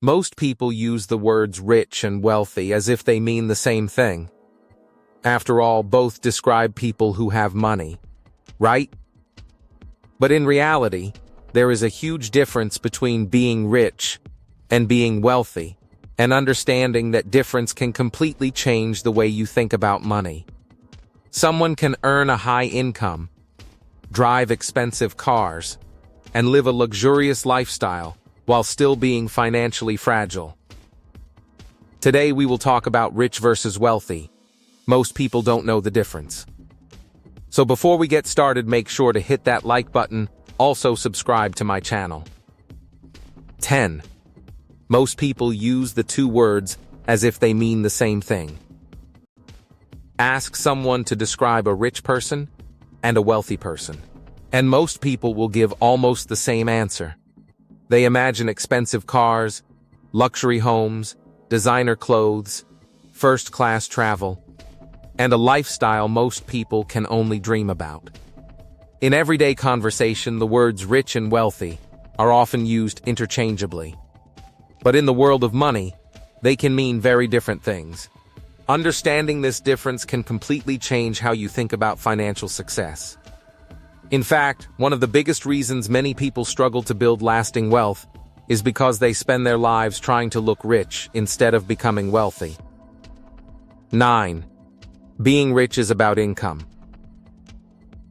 Most people use the words rich and wealthy as if they mean the same thing. After all, both describe people who have money, right? But in reality, there is a huge difference between being rich and being wealthy, and understanding that difference can completely change the way you think about money. Someone can earn a high income, drive expensive cars, and live a luxurious lifestyle while still being financially fragile. Today we will talk about rich versus wealthy. Most people don't know the difference. So before we get started, make sure to hit that like button, also subscribe to my channel. 10. Most people use the two words as if they mean the same thing. Ask someone to describe a rich person and a wealthy person, and most people will give almost the same answer. They imagine expensive cars, luxury homes, designer clothes, first-class travel, and a lifestyle most people can only dream about. In everyday conversation, the words rich and wealthy are often used interchangeably. But in the world of money, they can mean very different things. Understanding this difference can completely change how you think about financial success. In fact, one of the biggest reasons many people struggle to build lasting wealth is because they spend their lives trying to look rich instead of becoming wealthy. 9. Being rich is about income.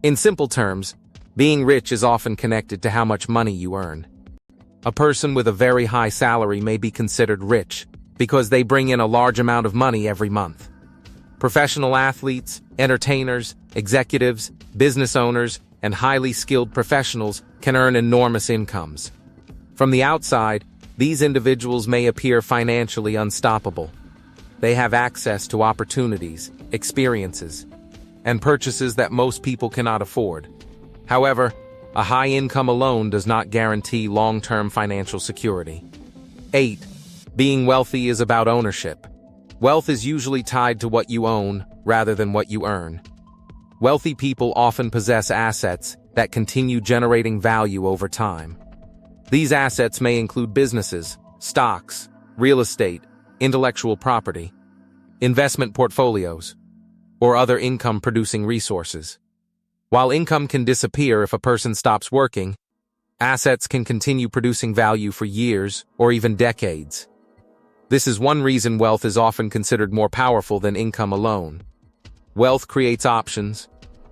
In simple terms, being rich is often connected to how much money you earn. A person with a very high salary may be considered rich because they bring in a large amount of money every month. Professional athletes, entertainers, executives, business owners, and highly skilled professionals can earn enormous incomes. From the outside, these individuals may appear financially unstoppable. They have access to opportunities, experiences, and purchases that most people cannot afford. However, a high income alone does not guarantee long-term financial security. 8. Being wealthy is about ownership. Wealth is usually tied to what you own rather than what you earn. Wealthy people often possess assets that continue generating value over time. These assets may include businesses, stocks, real estate, intellectual property, investment portfolios, or other income-producing resources. While income can disappear if a person stops working, assets can continue producing value for years or even decades. This is one reason wealth is often considered more powerful than income alone. Wealth creates options,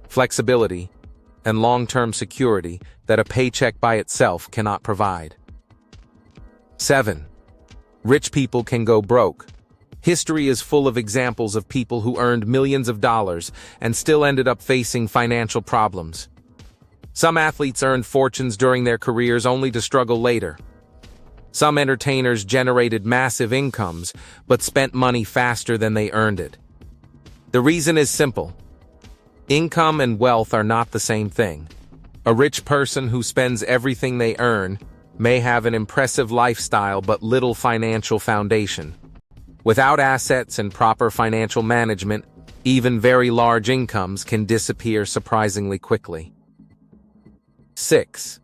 flexibility, and long-term security that a paycheck by itself cannot provide. 7. Rich people can go broke. History is full of examples of people who earned millions of dollars and still ended up facing financial problems. Some athletes earned fortunes during their careers only to struggle later. Some entertainers generated massive incomes but spent money faster than they earned it. The reason is simple. Income and wealth are not the same thing. A rich person who spends everything they earn may have an impressive lifestyle but little financial foundation. Without assets and proper financial management, even very large incomes can disappear surprisingly quickly. 6.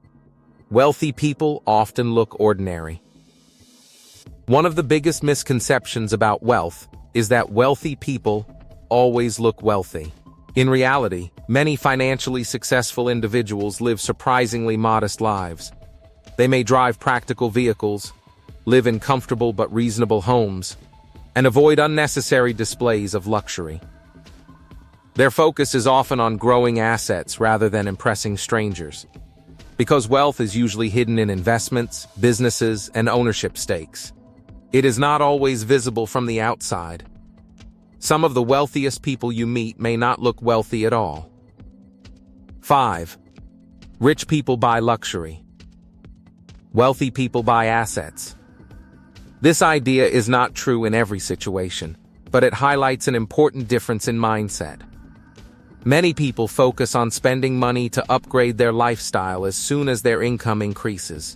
Wealthy people often look ordinary. One of the biggest misconceptions about wealth is that wealthy people always look wealthy. In reality, many financially successful individuals live surprisingly modest lives. They may drive practical vehicles, live in comfortable but reasonable homes, and avoid unnecessary displays of luxury. Their focus is often on growing assets rather than impressing strangers, because wealth is usually hidden in investments, businesses, and ownership stakes. It is not always visible from the outside. Some of the wealthiest people you meet may not look wealthy at all. 5. Rich people buy luxury. Wealthy people buy assets. This idea is not true in every situation, but it highlights an important difference in mindset. Many people focus on spending money to upgrade their lifestyle as soon as their income increases.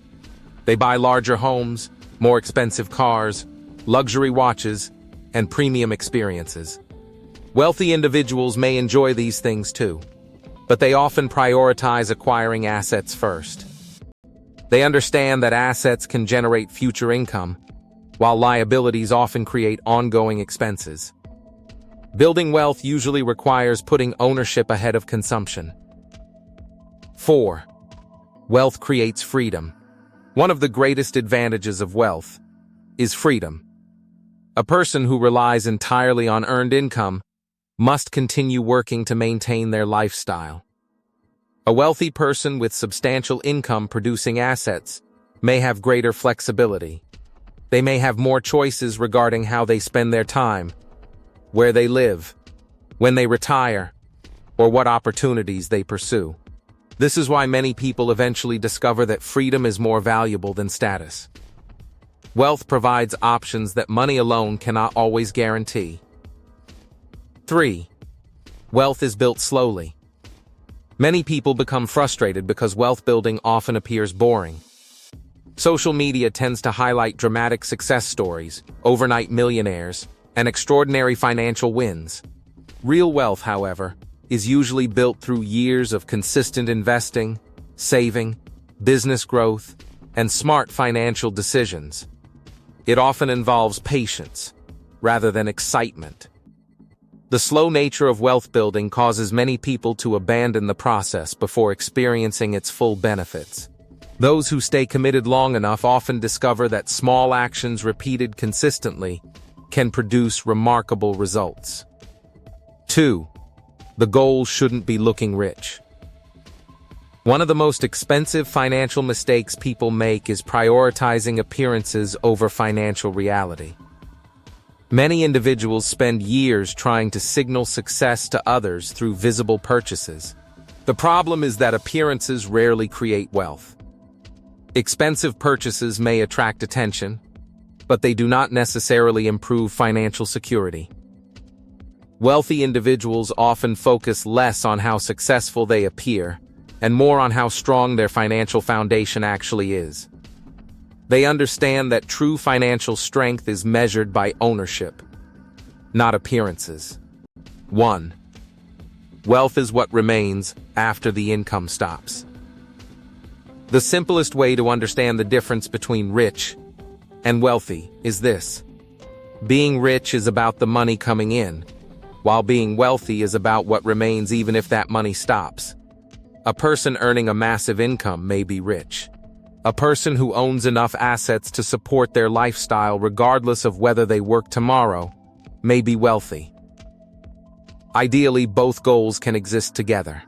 They buy larger homes, more expensive cars, luxury watches, and premium experiences. Wealthy individuals may enjoy these things too, but they often prioritize acquiring assets first. They understand that assets can generate future income, while liabilities often create ongoing expenses. Building wealth usually requires putting ownership ahead of consumption. 4. Wealth creates freedom. One of the greatest advantages of wealth is freedom. A person who relies entirely on earned income must continue working to maintain their lifestyle. A wealthy person with substantial income producing assets may have greater flexibility. They may have more choices regarding how they spend their time, where they live, when they retire, or what opportunities they pursue. This is why many people eventually discover that freedom is more valuable than status. Wealth provides options that money alone cannot always guarantee. 3. Wealth is built slowly. Many people become frustrated because wealth building often appears boring. Social media tends to highlight dramatic success stories, overnight millionaires, and extraordinary financial wins. Real wealth, however, is usually built through years of consistent investing, saving, business growth, and smart financial decisions. It often involves patience, rather than excitement. The slow nature of wealth building causes many people to abandon the process before experiencing its full benefits. Those who stay committed long enough often discover that small actions repeated consistently can produce remarkable results. 2. The goal shouldn't be looking rich. One of the most expensive financial mistakes people make is prioritizing appearances over financial reality. Many individuals spend years trying to signal success to others through visible purchases. The problem is that appearances rarely create wealth. Expensive purchases may attract attention, but they do not necessarily improve financial security. Wealthy individuals often focus less on how successful they appear and more on how strong their financial foundation actually is. They understand that true financial strength is measured by ownership, not appearances. 1. Wealth is what remains after the income stops. The simplest way to understand the difference between rich and wealthy is this. Being rich is about the money coming in, while being wealthy is about what remains even if that money stops. A person earning a massive income may be rich. A person who owns enough assets to support their lifestyle regardless of whether they work tomorrow may be wealthy. Ideally, both goals can exist together.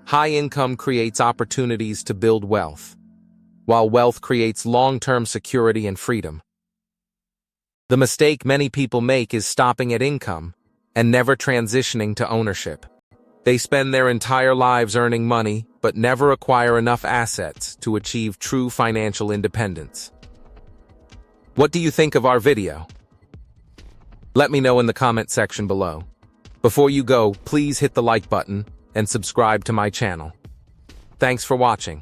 High income creates opportunities to build wealth, while wealth creates long-term security and freedom. The mistake many people make is stopping at income and never transitioning to ownership. They spend their entire lives earning money, but never acquire enough assets to achieve true financial independence. What do you think of our video? Let me know in the comment section below. Before you go, please hit the like button and subscribe to my channel. Thanks for watching.